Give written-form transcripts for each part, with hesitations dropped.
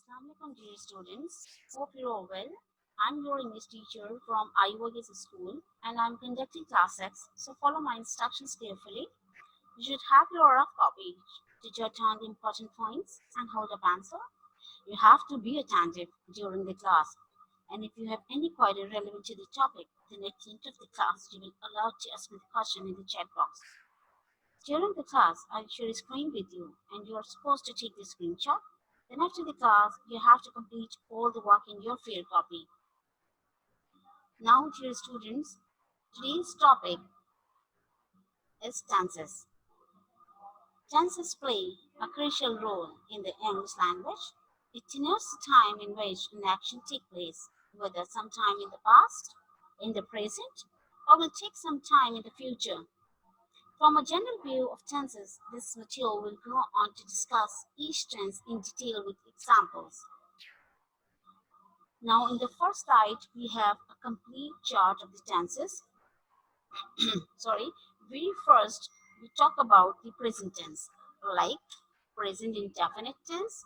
Assalamualaikum dear students. Hope you're all well. I'm your English teacher from IOGS school and I'm conducting class X, so follow my instructions carefully. You should have your rough copy to jot down the important points and hold up answer. You have to be attentive during the class, and if you have any query relevant to the topic, then at the end of the class you will allowed to ask me the question in the chat box. During the class, I'll share a screen with you and you are supposed to take the screenshot. Then after the class, you have to complete all the work in your fair copy. Now, dear students, today's topic is tenses. Tenses play a crucial role in the English language. It denotes the time in which an action takes place, whether sometime in the past, in the present, or will take some time in the future. From a general view of tenses, this material will go on to discuss each tense in detail with examples. Now, in the first slide, we have a complete chart of the tenses. Sorry, very first, we talk about the present tense, like present indefinite tense,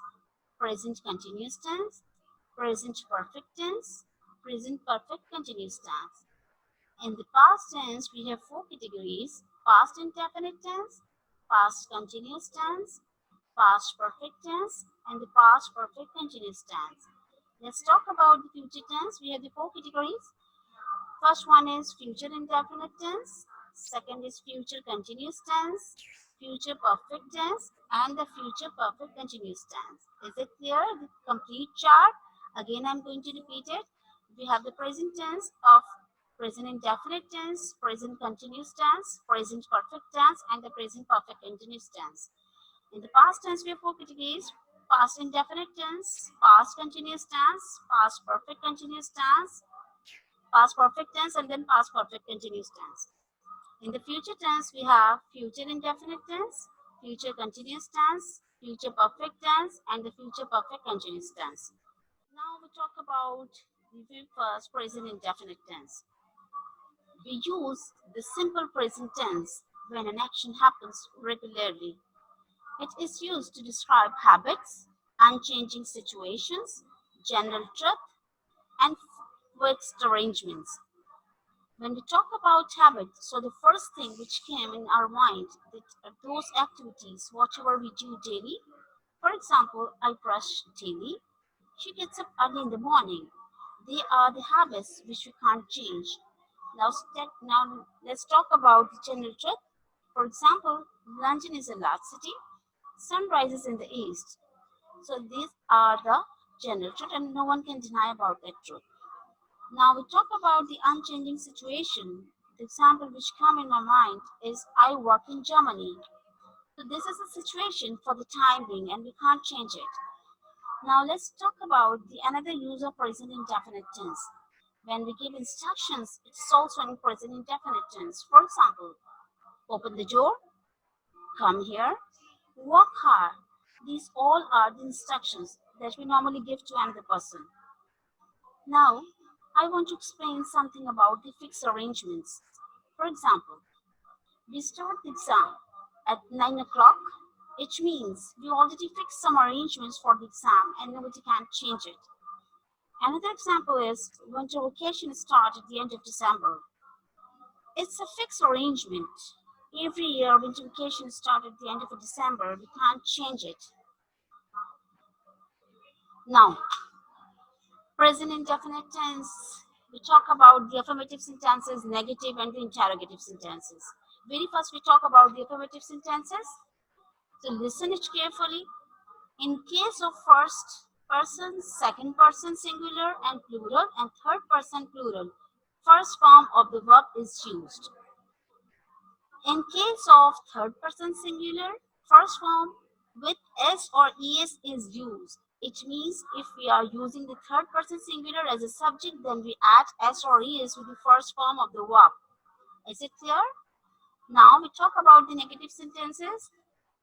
present continuous tense, present perfect tense, present perfect continuous tense. In the past tense, we have four categories: past indefinite tense, past continuous tense, past perfect tense, and the past perfect continuous tense. Let's talk about the future tense. We have the four categories. First one is future indefinite tense, second is future continuous tense, future perfect tense, and the future perfect continuous tense. Is it clear? The complete chart. Again, I'm going to repeat it. We have the present tense of present indefinite tense, present continuous tense, present perfect tense, and the present perfect continuous tense. In the past tense, we have four categories: past indefinite tense, past continuous tense, past perfect continuous tense, past perfect tense, and then past perfect continuous tense. In the future tense, we have future indefinite tense, future continuous tense, future perfect tense, and the future perfect continuous tense. Now we talk about the first present indefinite tense. We use the simple present tense when an action happens regularly. It is used to describe habits, unchanging situations, general truth, and fixed arrangements. When we talk about habits, so the first thing which came in our mind that are those activities, whatever we do daily. For example, I brush daily. She gets up early in the morning. They are the habits which we can't change. Now let's talk about the general truth. For example, London is a large city. Sun rises in the east. So these are the general truth, and no one can deny about that truth. Now we talk about the unchanging situation. The example which come in my mind is I work in Germany. So this is a situation for the time being and we can't change it. Now let's talk about the another use of present indefinite tense. When we give instructions, it's also in present indefinite tense. For example, open the door, come here, work hard. These all are the instructions that we normally give to another person. Now, I want to explain something about the fixed arrangements. For example, we start the exam at 9 o'clock. It means we already fixed some arrangements for the exam and nobody can change it. Another example is winter vacation starts at the end of December. It's a fixed arrangement. Every year, winter vacation starts at the end of December. We can't change it. Now, present indefinite tense, we talk about the affirmative sentences, negative, and the interrogative sentences. Very first, we talk about the affirmative sentences. So listen it carefully. In case of first person, second person singular and plural, and third person plural, first form of the verb is used. In case of third person singular, first form with s or es is used. It means if we are using the third person singular as a subject, then we add s or es with the first form of the verb. Is it clear? Now we talk about the negative sentences.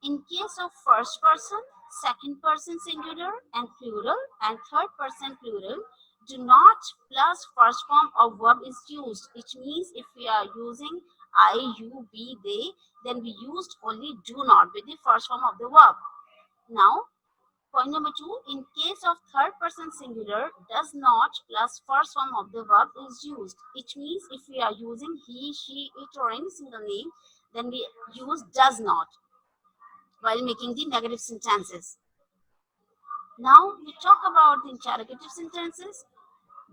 In case of first person, second person singular and plural, and third person plural, do not plus first form of verb is used. It means if we are using I, you, we, they, then we used only do not with the first form of the verb. Now, Point number 2, in case of third person singular, does not plus first form of the verb is used. It means if we are using he, she, it or any single name, then we use does not while making the negative sentences. Now we talk about the interrogative sentences.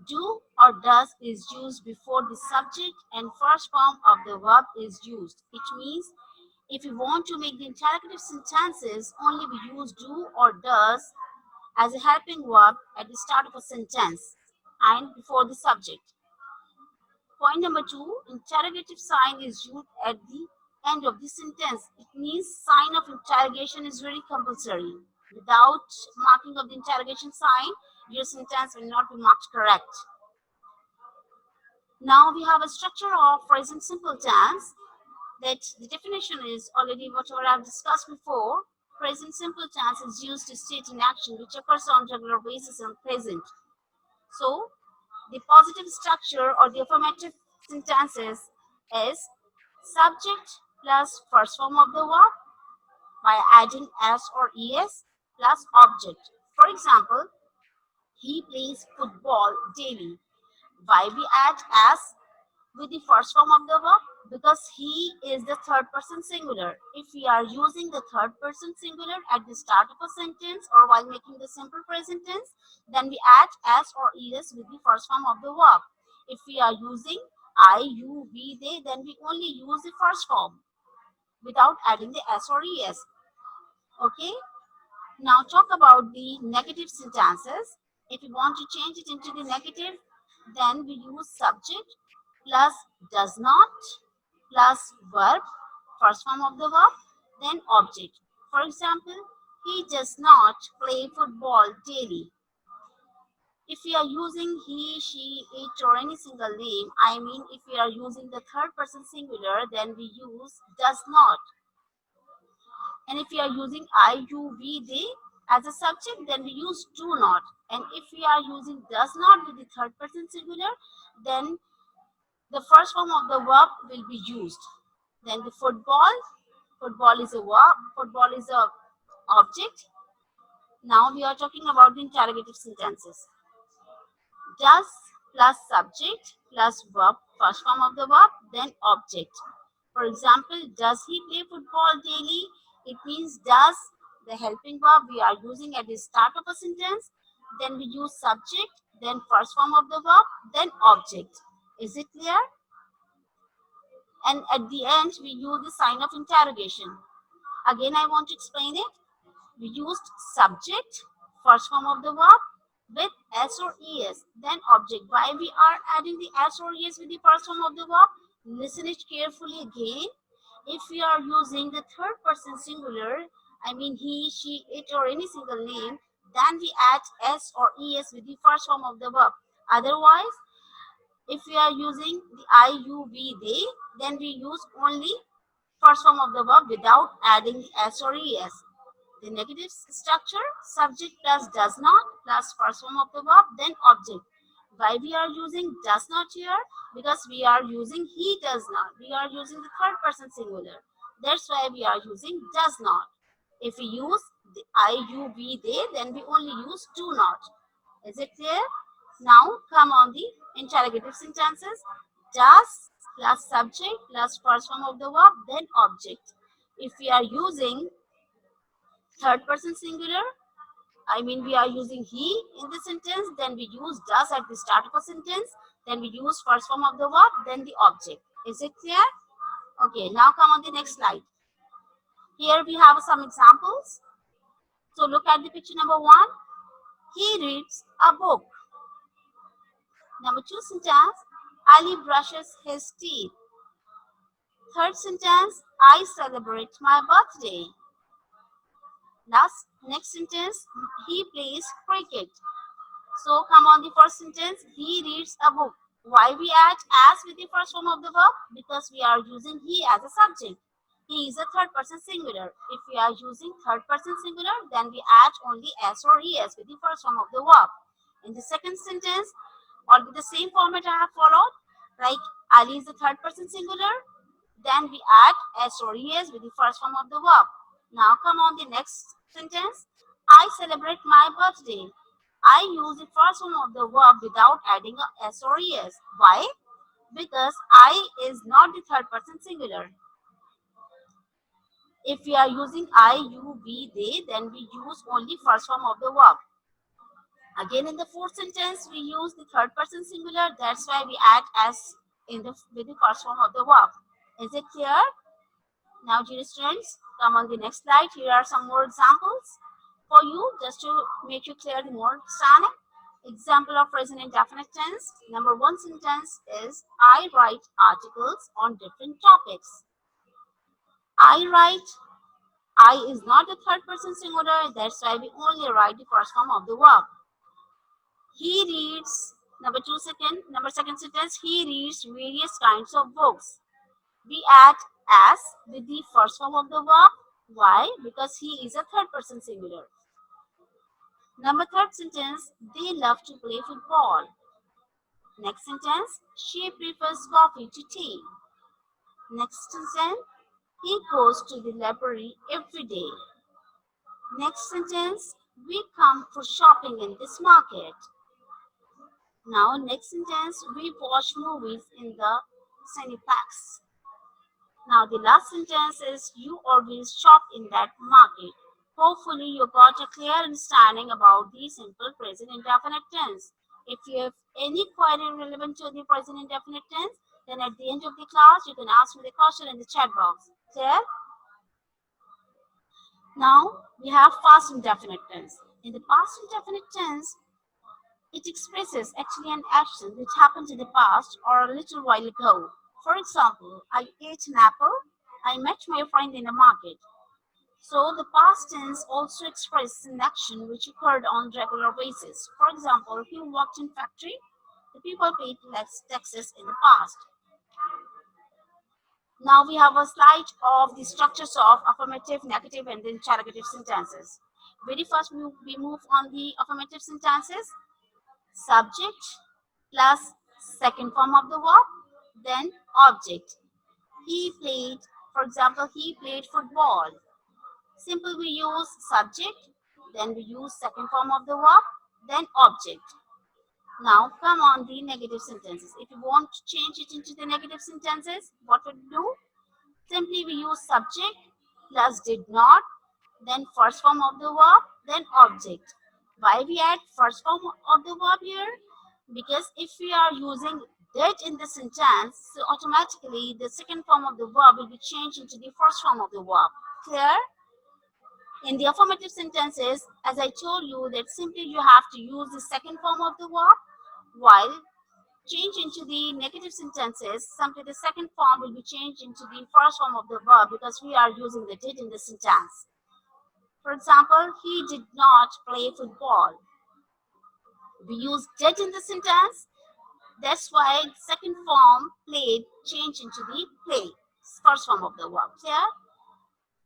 Do or does is used before the subject and first form of the verb is used. It means if we want to make the interrogative sentences, only we use do or does as a helping verb at the start of a sentence and before the subject. Point number 2, interrogative sign is used at the end of the sentence. It means sign of interrogation is very compulsory. Without marking of the interrogation sign, your sentence will not be marked correct. Now we have a structure of present simple tense that the definition is already whatever I've discussed before. Present simple tense is used to state an action which occurs on regular basis in present. So the positive structure or the affirmative sentences is subject plus first form of the verb by adding s or es plus object. For example, he plays football daily. Why we add as with the first form of the verb? Because he is the third person singular. If we are using the third person singular at the start of a sentence or while making the simple present tense, then we add s or es with the first form of the verb. If we are using I, you, we, they, then we only use the first form without adding the s or es. Okay? Now talk about the negative sentences. If you want to change it into the negative, then we use subject plus does not plus verb, first form of the verb, then object. For example, he does not play football daily. If we are using he, she, it or any single name, I mean if we are using the third person singular, then we use does not. And if we are using I, you, we, they as a subject, then we use do not. And if we are using does not with the third person singular, then the first form of the verb will be used. Then the football is a verb, football is a object. Now we are talking about the interrogative sentences. Does plus subject plus verb, first form of the verb, then object. For example, does he play football daily? It means does, the helping verb we are using at the start of a sentence. Then we use subject, then first form of the verb, then object. Is it clear? And at the end, we use the sign of interrogation. Again, I want to explain it. We used subject, first form of the verb, with s or es, then object. Why we are adding the s or es with the first form of the verb? Listen it carefully again. If we are using the third person singular, I mean he, she, it or any single name, then we add s or es with the first form of the verb. Otherwise, if we are using the I, you, we, they, then we use only first form of the verb without adding the s or es. The negative structure, subject plus does not plus first form of the verb, then object. Why we are using does not here? Because we are using he does not. We are using the third person singular. That's why we are using does not. If we use the I, you, we, they, then we only use do not. Is it clear? Now come on the interrogative sentences. Does plus subject plus first form of the verb, then object. If we are using third person singular, I mean we are using he in the sentence, then we use does at the start of a sentence, then we use first form of the verb, then the object. Is it clear? Okay, now come on the next slide. Here we have some examples. So look at the picture number 1. He reads a book. Number 2 sentence, Ali brushes his teeth. Third sentence, I celebrate my birthday. Next sentence, he plays cricket. So come on the first sentence, he reads a book. Why we add as with the first form of the verb? Because we are using he as a subject. He is a third person singular. If we are using third person singular, then we add only s or es with the first form of the verb. In the second sentence, or with the same format I have followed, like Ali is the third person singular, then we add s or es with the first form of the verb. Now come on the next sentence. I celebrate my birthday. I use the first form of the verb without adding a s or es. Why? Because I is not the third person singular. If we are using I, you, we, they, then we use only first form of the verb. Again, in the fourth sentence, we use the third person singular. That's why we add s in the with the first form of the verb. Is it clear? Now, dear students, come on the next slide. Here are some more examples for you, just to make you clear the more understanding. Example of present indefinite tense. Number one sentence is I write articles on different topics. I write. I is not the third person singular. That's why we only write the first form of the verb. He reads. Number second sentence. He reads various kinds of books. We add as with the first form of the verb. Why? Because he is a third person singular. Number third sentence, they love to play football. Next sentence, she prefers coffee to tea. Next sentence, he goes to the library every day. Next sentence, we come for shopping in this market. Now, next sentence, we watch movies in the Cineplex. Now the last sentence is you always shop in that market. Hopefully you got a clear understanding about the simple present indefinite tense. If you have any query relevant to the present indefinite tense, then at the end of the class you can ask me the question in the chat box. Clear? Now we have past indefinite tense. In the past indefinite tense, it expresses actually an action that happened in the past or a little while ago. For example, I ate an apple. I met my friend in the market. So the past tense also expresses an action which occurred on regular basis. For example, he worked in factory. The people paid less taxes in the past. Now we have a slide of the structures of affirmative, negative, and the interrogative sentences. Very first, we move on the affirmative sentences. Subject plus second form of the verb, then object. He played, for example, he played football. Simple, we use subject, then we use second form of the verb, then object. Now come on the negative sentences. If you want to change it into the negative sentences, what would you do? Simply we use subject plus did not, then first form of the verb, then object. Why we add first form of the verb here? Because if we are using did in the sentence, so automatically the second form of the verb will be changed into the first form of the verb. Clear? In the affirmative sentences, as I told you, that simply you have to use the second form of the verb, while change into the negative sentences, simply the second form will be changed into the first form of the verb because we are using the did in the sentence. For example, he did not play football. We use did in the sentence. That's why second form played changed into the play, first form of the verb. Clear?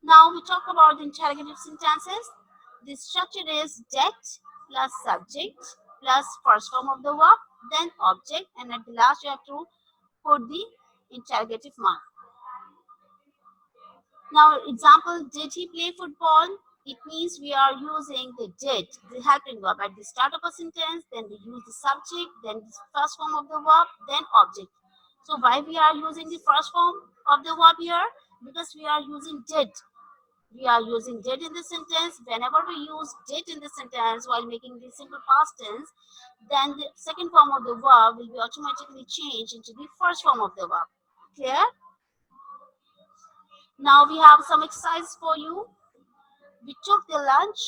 Now we talk about the interrogative sentences. The structure is det plus subject plus first form of the verb, then object, and at the last you have to put the interrogative mark. Now, example, did he play football? It means we are using the did, the helping verb at the start of a sentence, then we use the subject, then the first form of the verb, then object. So why we are using the first form of the verb here? Because we are using did. We are using did in the sentence. Whenever we use did in the sentence while making the simple past tense, then the second form of the verb will be automatically changed into the first form of the verb. Clear? Now we have some exercise for you. We took the lunch.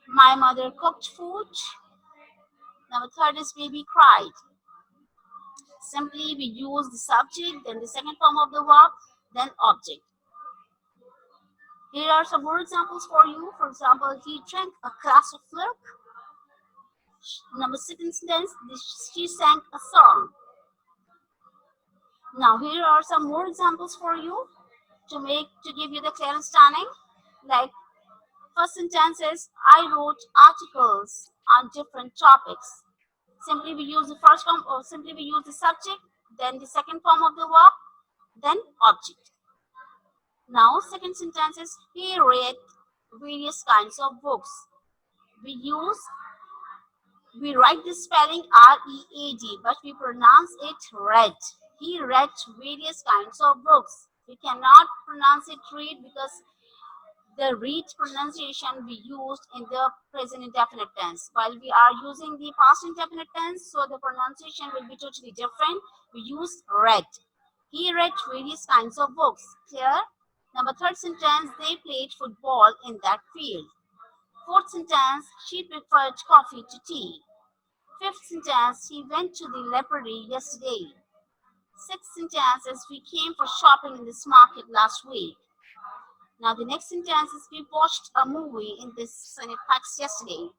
My mother cooked food. Number third is baby cried. Simply we use the subject, then the second form of the verb, then object. Here are some more examples for you. For example, he drank a glass of milk. Number second sentence, she sang a song. Now here are some more examples for you to give you the clear understanding. Like first sentence is I wrote articles on different topics. Simply we use the first form or simply we use the subject, then the second form of the verb, then object. Now second sentence is he read various kinds of books. We use We write the spelling read, but we pronounce it read. He read various kinds of books. We cannot pronounce it read because the read pronunciation we used in the present indefinite tense. While we are using the past indefinite tense, so the pronunciation will be totally different. We use read. He read various kinds of books. Clear? Number third sentence, they played football in that field. Fourth sentence, she preferred coffee to tea. Fifth sentence, he went to the library yesterday. Sixth sentence is, we came for shopping in this market last week. Now the next sentence is, we watched a movie in this Cineplex yesterday.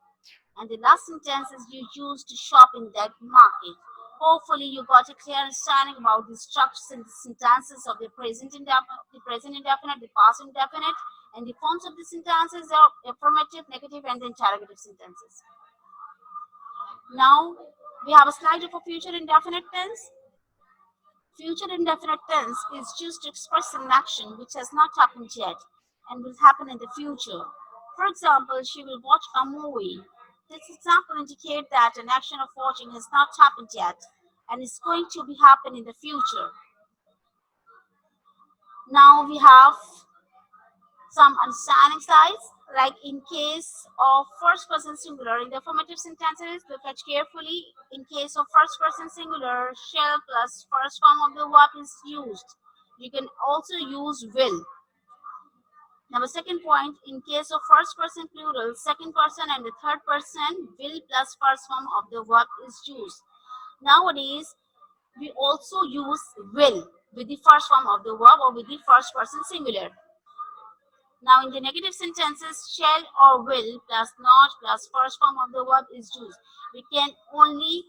And the last sentence is, you used to shop in that market. Hopefully you got a clear understanding about the structures and the sentences of the present indefinite, the past indefinite, and the forms of the sentences are affirmative, negative, and the interrogative sentences. Now we have a slide of a future indefinite tense. Future indefinite tense is used to express an action which has not happened yet and will happen in the future. For example, she will watch a movie. This example indicates that an action of watching has not happened yet and is going to be happen in the future. Now we have some understanding sides, like in case of first person singular in the affirmative sentences, look at carefully. In case of first person singular, shall plus first form of the verb is used. You can also use will. Now the second point, in case of first person plural, second person and the third person, will plus first form of the verb is used. Nowadays we also use will with the first form of the verb or with the first person singular. Now in the negative sentences, shall or will plus not plus first form of the verb is used. We can only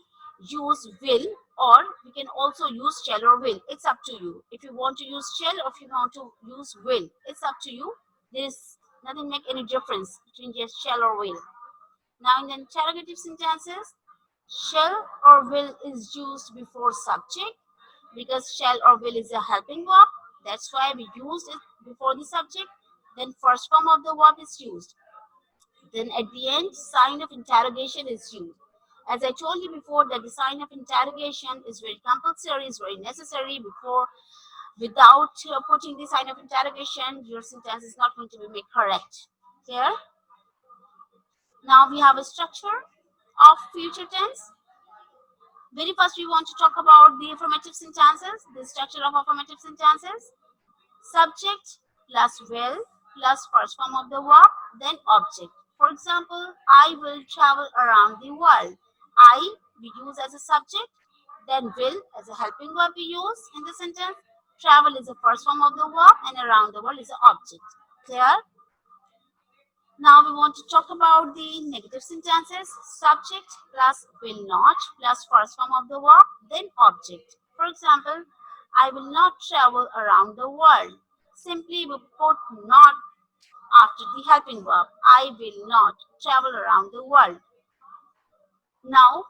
use will, or we can also use shall or will. It's up to you. If you want to use shall or if you want to use will, it's up to you. There's nothing make any difference between just shall or will. Now in the interrogative sentences, shall or will is used before subject because shall or will is a helping verb. That's why we use it before the subject. Then first form of the verb is used. Then at the end, sign of interrogation is used. As I told you before, that the sign of interrogation is very compulsory, is very necessary. Without putting the sign of interrogation, your sentence is not going to be made correct. Clear? Now we have a structure of future tense. Very first, we want to talk about the affirmative sentences, the structure of affirmative sentences. Subject plus will plus first form of the verb, then object. For example, I will travel around the world. I we use as a subject, then will as a helping verb we use in the sentence. Travel is the first form of the verb and around the world is the object. Clear? Now we want to talk about the negative sentences. Subject plus will not plus first form of the verb, then object. For example, I will not travel around the world. Simply we put not after the helping verb. I will not travel around the world. Now,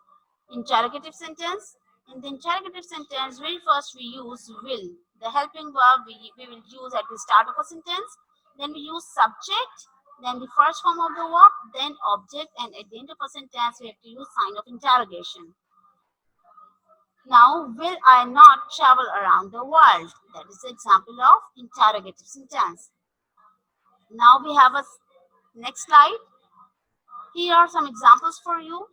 interrogative sentence. In the interrogative sentence, very first we use will. The helping verb we will use at the start of a sentence. Then we use subject, then the first form of the verb, then object, and at the end of a sentence we have to use sign of interrogation. Now, will I not travel around the world? That is the example of interrogative sentence. Now we have a next slide. Here are some examples for you.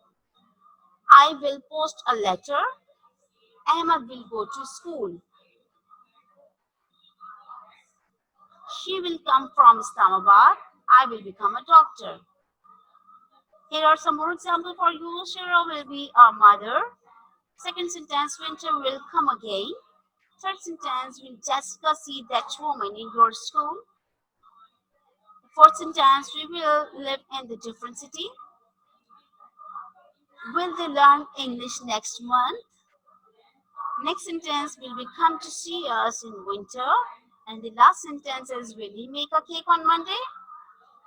I will post a letter. Ahmed will go to school. She will come from Islamabad. I will become a doctor. Here are some more examples for you. Shira will be our mother. Second sentence, winter will come again. Third sentence, will Jessica see that woman in your school? Fourth sentence, we will live in the different city. Will they learn English next month? Next sentence, will we come to see us in winter? And the last sentence is, will he make a cake on Monday?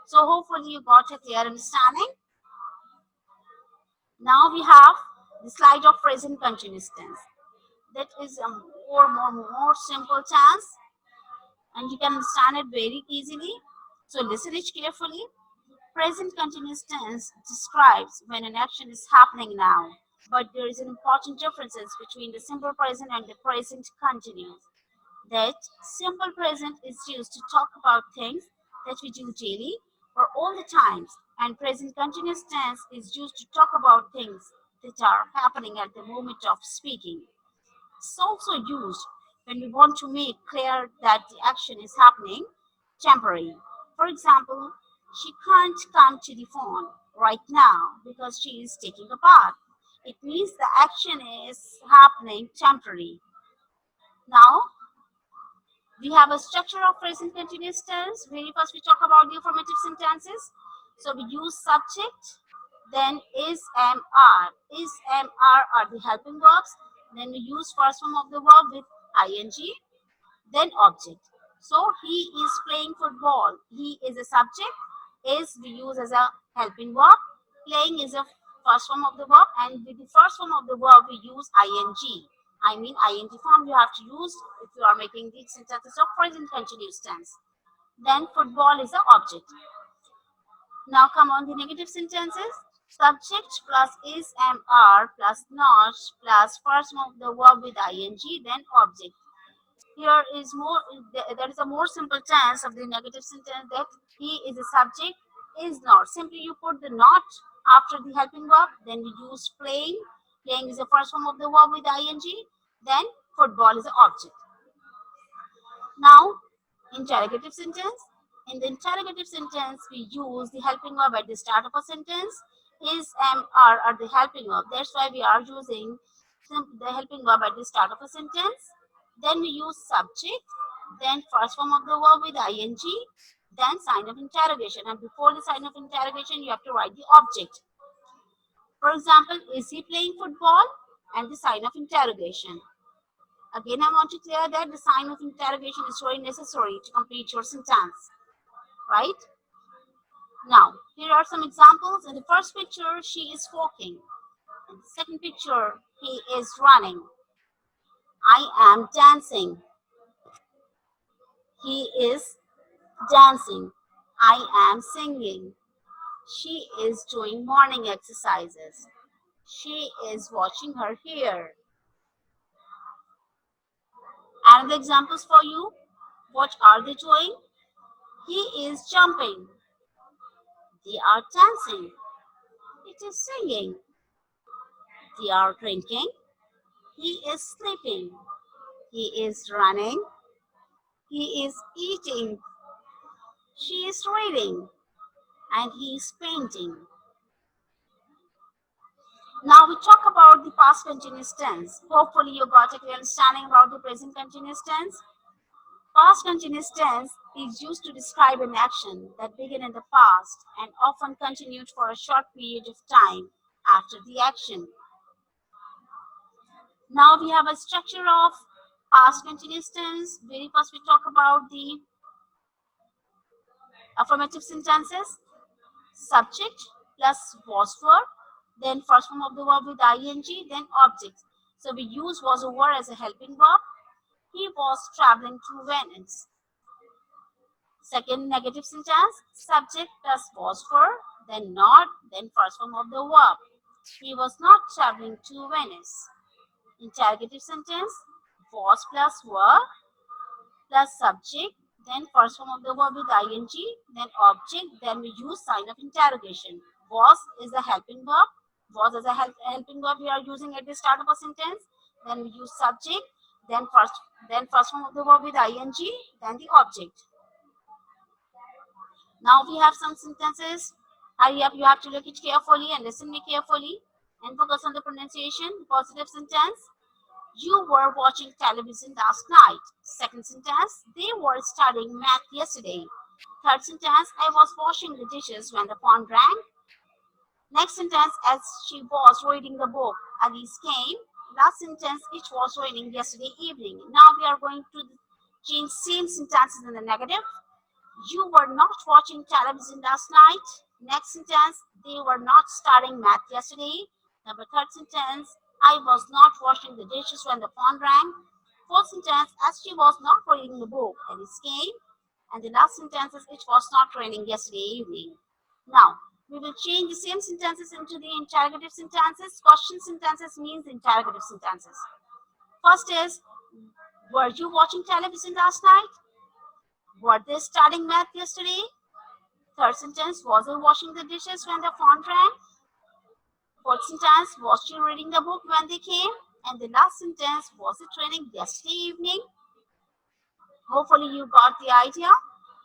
So hopefully you got a clear understanding. Now we have the slide of present continuous tense. That is a more simple tense and you can understand it very easily. So listen it carefully. Present continuous tense describes when an action is happening now, but there is an important difference between the simple present and the present continuous. That simple present is used to talk about things that we do daily or all the times, and present continuous tense is used to talk about things that are happening at the moment of speaking. It's also used when we want to make clear that the action is happening temporary. For example, she can't come to the phone right now because she is taking a bath. It means the action is happening temporary. Now, we have a structure of present continuous tense. Very first, we talk about the affirmative sentences. So we use subject, then is, am, are. Is, am, are the helping verbs. Then we use first form of the verb with ing, then object. So he is playing football. He is a subject. Is we use as a helping verb. Playing is a first form of the verb, and with the first form of the verb we use ing. I mean ing form you have to use if you are making the sentences of present continuous tense. Then football is the object. Now come on the negative sentences. Subject plus is, am, are plus not plus first form of the verb with ing, then object. Here is there is a more simple tense of the negative sentence that he is a subject, is not. Simply you put the not after the helping verb, then you use playing. Playing is the first form of the verb with ing, then football is the object. Now, interrogative sentence. In the interrogative sentence, we use the helping verb at the start of a sentence. Is, am, are the helping verb. That's why we are using the helping verb at the start of a sentence. Then we use subject, then first form of the verb with ing, then sign of interrogation. And before the sign of interrogation, you have to write the object. For example, is he playing football? And the sign of interrogation. Again, I want to clear that the sign of interrogation is very necessary to complete your sentence, right? Now, here are some examples. In the first picture, she is walking. In the second picture, he is running. I am dancing. He is dancing. I am singing. She is doing morning exercises. She is washing her hair. And the examples for you. What are they doing? He is jumping. They are dancing. It is singing. They are drinking. He is sleeping. He is running. He is eating. She is reading. And he is painting. Now we talk about the past continuous tense. Hopefully you got a clear understanding about the present continuous tense. Past continuous tense is used to describe an action that began in the past and often continued for a short period of time after the action. Now we have a structure of past continuous tense. Very first we talk about the affirmative sentences. Subject plus was verb, then first form of the verb with ing, then object. So we use was over as a helping verb. He was traveling to Venice. Second negative sentence, subject plus was verb, then not, then first form of the verb. He was not traveling to Venice. Interrogative sentence, was plus verb plus subject, then first form of the verb with ing, then object, then we use sign of interrogation. Was is a helping verb. Was as a helping verb we are using at the start of a sentence. Then we use subject, then first form of the verb with ing, then the object. Now we have some sentences. Hurry up, you have to look it carefully and listen me carefully and focus on the pronunciation. Positive sentence. You were watching television last night. Second sentence, they were studying math yesterday. Third sentence, I was washing the dishes when the phone rang. Next sentence, as she was reading the book, Alice came. Last sentence, it was raining yesterday evening. Now we are going to change same sentences in the negative. You were not watching television last night. Next sentence, they were not studying math yesterday. Number third sentence, I was not washing the dishes when the phone rang. Fourth sentence, as she was not reading the book, Alice came. And the last sentence is, it was not raining yesterday evening. Now, we will change the same sentences into the interrogative sentences. Question sentences means interrogative sentences. First is, were you watching television last night? Were they studying math yesterday? Third sentence, was I washing the dishes when the phone rang? Fourth sentence, was she reading the book when they came? And the last sentence, was it raining yesterday evening? Hopefully you got the idea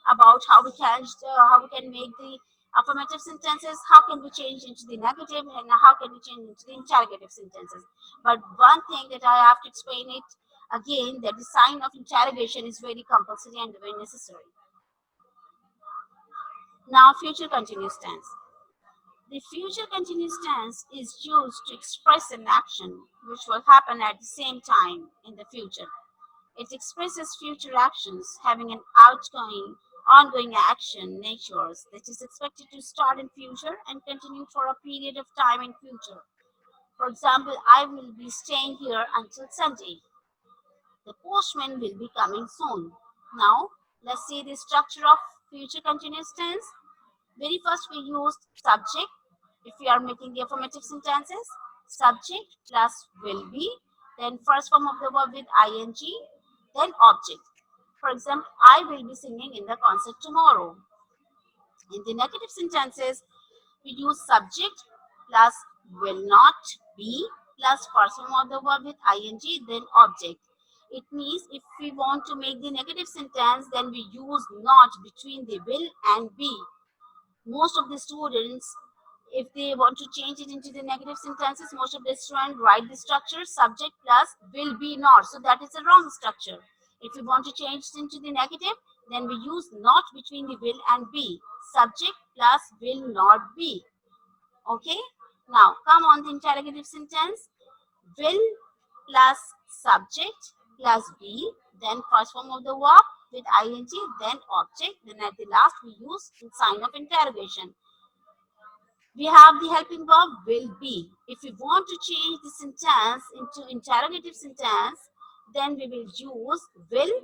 about how we can make the affirmative sentences, how can we change into the negative, and how can we change into the interrogative sentences. But one thing that I have to explain it again, that the sign of interrogation is very compulsory and very necessary. Now, future continuous tense. The future continuous tense is used to express an action which will happen at the same time in the future. It expresses future actions having an ongoing action natures that is expected to start in future and continue for a period of time in future. For example, I will be staying here until Sunday. The postman will be coming soon. Now, let's see the structure of future continuous tense. Very first, we used subject. If we are making the affirmative sentences, subject plus will be, then first form of the verb with ing, then object. For example, I will be singing in the concert tomorrow. In the negative sentences, we use subject plus will not be plus first form of the verb with ing, then object. It means if we want to make the negative sentence, then we use not between the will and be. Most of the students, if they want to change it into the negative sentences, most of the students write the structure subject plus will be not. So that is a wrong structure. If we want to change it into the negative, then we use not between the will and be. Subject plus will not be. Okay. Now come on the interrogative sentence. Will plus subject plus be, then first form of the verb with ing, then object, then at the last we use the sign of interrogation. We have the helping verb will be. If we want to change the sentence into interrogative sentence, then we will use will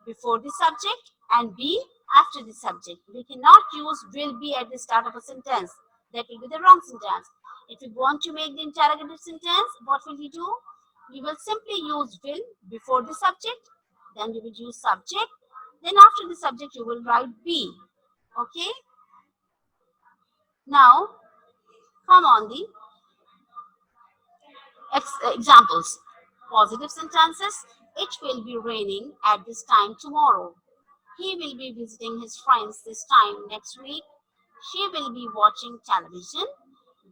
before the subject and be after the subject. We cannot use will be at the start of a sentence. That will be the wrong sentence. If we want to make the interrogative sentence, what will we do? We will simply use will before the subject, then we will use subject, then after the subject you will write be. Okay. Now come on the examples. Positive sentences. It will be raining at this time tomorrow. He will be visiting his friends this time next week. She will be watching television.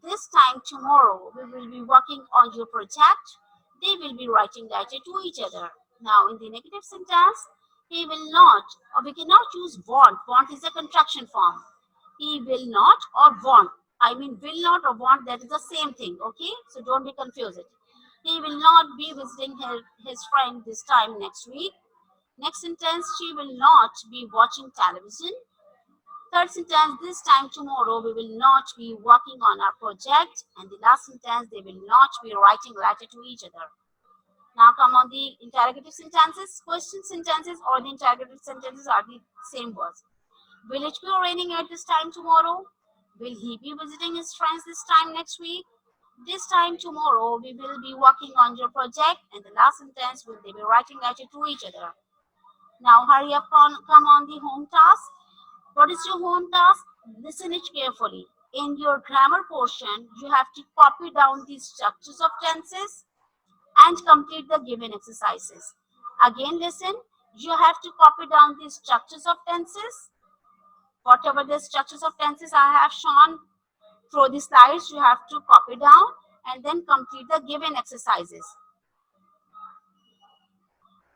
This time tomorrow, we will be working on your project. They will be writing letter to each other. Now, in the negative sentence, he will not, or we cannot use want. Want is a contraction form. He will not or want. I mean, will not or want, that is the same thing, okay? So don't be confused. He will not be visiting his friend this time next week. Next sentence, she will not be watching television. Third sentence, this time tomorrow we will not be working on our project. And the last sentence, they will not be writing letter to each other. Now come on the interrogative sentences. Question sentences or the interrogative sentences are the same words. Will it be raining at this time tomorrow? Will he be visiting his friends this time next week? This time tomorrow we will be working on your project. And the last sentence, will they be writing letter to each other? Now hurry up, come on the home task. What is your home task? Listen it carefully. In your grammar portion, you have to copy down the structures of tenses and complete the given exercises. Again, listen, you have to copy down the structures of tenses. Whatever the structures of tenses I have shown through the slides, you have to copy down and then complete the given exercises.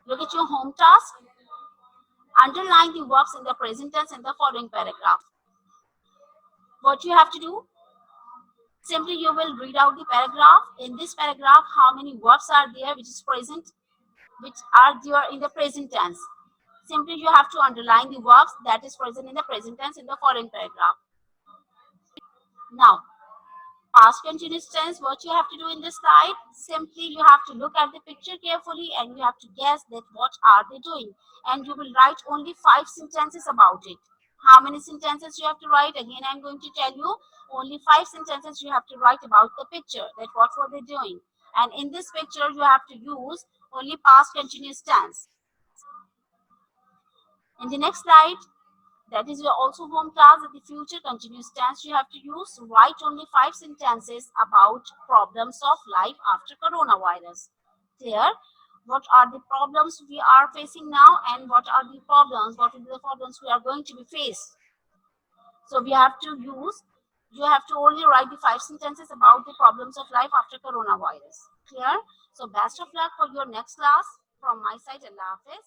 Look at your home task. Underline the verbs in the present tense in the following paragraph. What you have to do? Simply you will read out the paragraph. In this paragraph, how many verbs are there which is present, which are there in the present tense. Simply you have to underline the verbs that is present in the present tense in the following paragraph. Now, past continuous tense, what you have to do in this slide, simply you have to look at the picture carefully and you have to guess that what are they doing, and you will write only 5 sentences about it. How many sentences you have to write? Again, I'm going to tell you, only 5 sentences you have to write about the picture, that what were they doing. And in this picture, you have to use only past continuous tense. In the next slide, that is your also home task, that the future continuous tense you have to use. Write only 5 sentences about problems of life after coronavirus. Clear? What are the problems we are facing now, and what are the problems, what will be the problems we are going to be faced. So we have to use, you have to only write the 5 sentences about the problems of life after coronavirus. Clear? So best of luck for your next class. From my side, Allah Hafiz.